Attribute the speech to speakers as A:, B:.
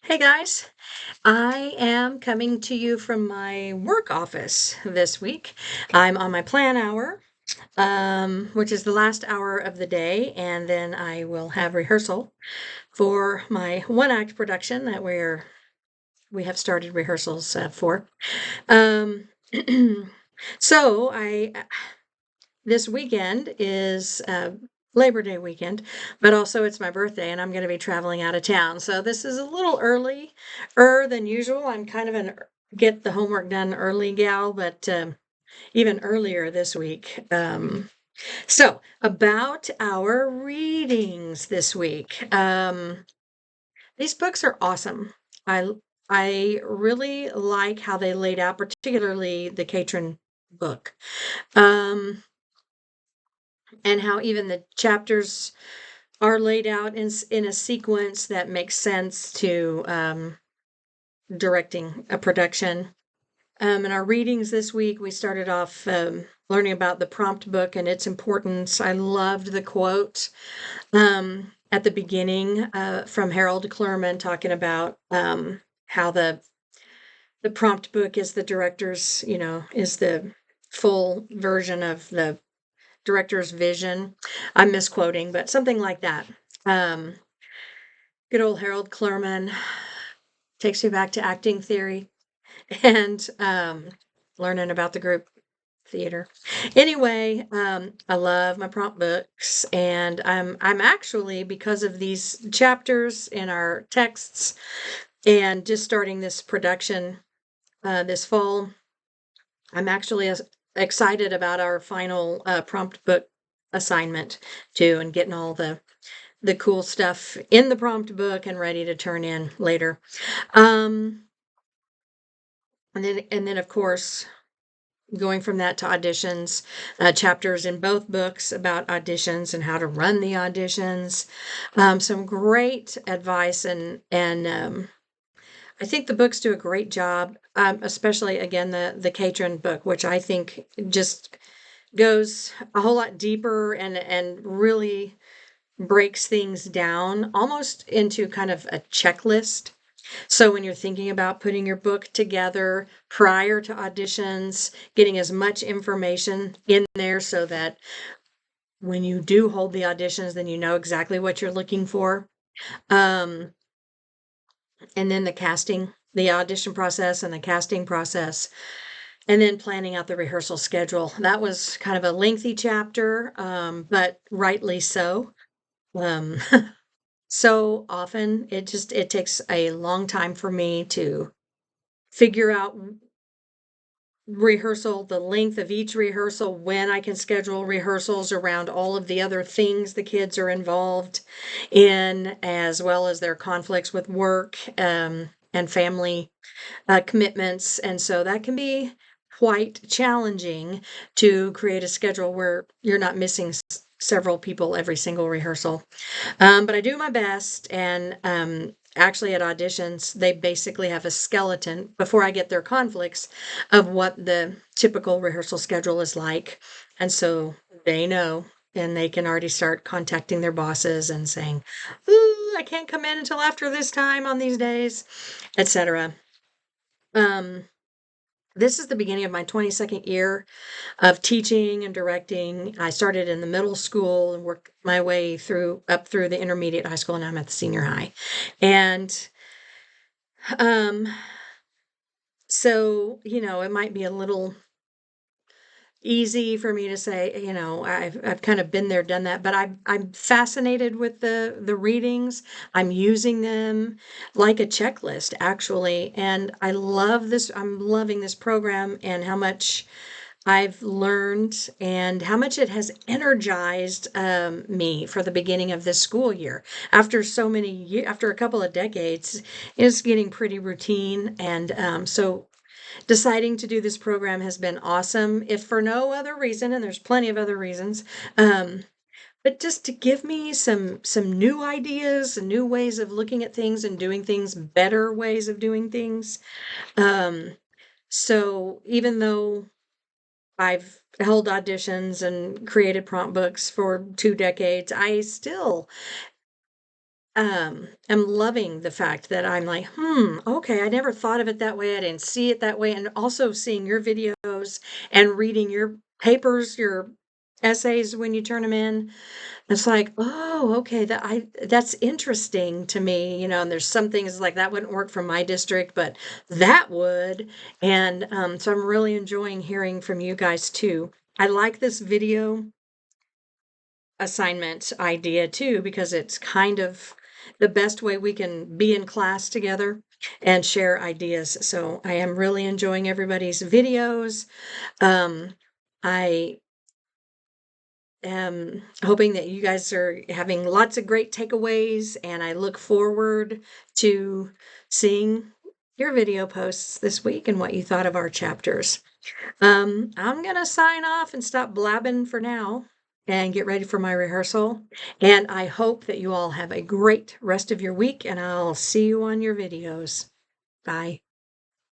A: Hey guys, I am coming to you from my work office this week. I'm on my plan hour, which is the last hour of the day, and then I will have rehearsal for my one act production that we have started rehearsals for. Um, so I this weekend is Labor Day weekend, but also it's my birthday and I'm going to be traveling out of town. So this is a little earlier than usual. I'm kind of an get the homework done early gal, but even earlier this week. So about our readings this week. These books are awesome. I I really like how they laid out, particularly the Catron book. Um, and how even the chapters are laid out in a sequence that makes sense to directing a production. In our readings this week, we started off learning about the prompt book and its importance. I loved the quote at the beginning from Harold Clurman talking about how the prompt book is the director's, is the full version of the director's vision. I'm misquoting, but something like that. Um, Good old Harold Clurman takes me back to acting theory and learning about the group theater. Anyway, I love my prompt books, and I'm actually, because of these chapters in our texts and just starting this production this fall, I'm actually excited about our final prompt book assignment too, and getting all the cool stuff in the prompt book and ready to turn in later. Um, and then of course going from that to auditions, chapters in both books about auditions and how to run the auditions. Some great advice and I think the books do a great job, especially again the Catron book, which I think just goes a whole lot deeper and really breaks things down almost into kind of a checklist. So when you're thinking about putting your book together prior to auditions, getting as much information in there so that when you do hold the auditions, then you know exactly what you're looking for. Um, and then the audition process and the casting process, and then planning out the rehearsal schedule. That was kind of a lengthy chapter, but rightly so. Um, so often it takes a long time for me to figure out rehearsal, the length of each rehearsal, when I can schedule rehearsals around all of the other things the kids are involved in, as well as their conflicts with work and family commitments. And so that can be quite challenging to create a schedule where you're not missing several people every single rehearsal. But I do my best, and actually at auditions, they basically have a skeleton before I get their conflicts of what the typical rehearsal schedule is like. And so they know, and they can already start contacting their bosses and saying, "Ooh, I can't come in until after this time on these days," etc. Um, this is the beginning of my 22nd year of teaching and directing. I started in the middle school and worked my way up through the intermediate high school, and I'm at the senior high. And um, so, it might be a little easy for me to say, I've kind of been there, done that, but I'm fascinated with the readings. I'm using them like a checklist actually, and I love this. I'm loving this program and how much I've learned and how much it has energized me for the beginning of this school year. After so many years, after a couple of decades, it's getting pretty routine, and so deciding to do this program has been awesome. If for no other reason, and there's plenty of other reasons, um, but just to give me some new ideas and new ways of looking at things and doing things, better ways of doing things. Um, so even though I've held auditions and created prompt books for 2 decades, I still am loving the fact that I'm like, okay, I never thought of it that way. I didn't see it that way. And also seeing your videos and reading your papers, your essays when you turn them in. It's like, oh, okay, that's interesting to me, and there's some things like that wouldn't work for my district, but that would. And so I'm really enjoying hearing from you guys too. I like this video assignment idea too, because it's kind of the best way we can be in class together and share ideas. So I am really enjoying everybody's videos. I am hoping that you guys are having lots of great takeaways, and I look forward to seeing your video posts this week and what you thought of our chapters. I'm gonna sign off and stop blabbing for now and get ready for my rehearsal. And I hope that you all have a great rest of your week, and I'll see you on your videos. Bye.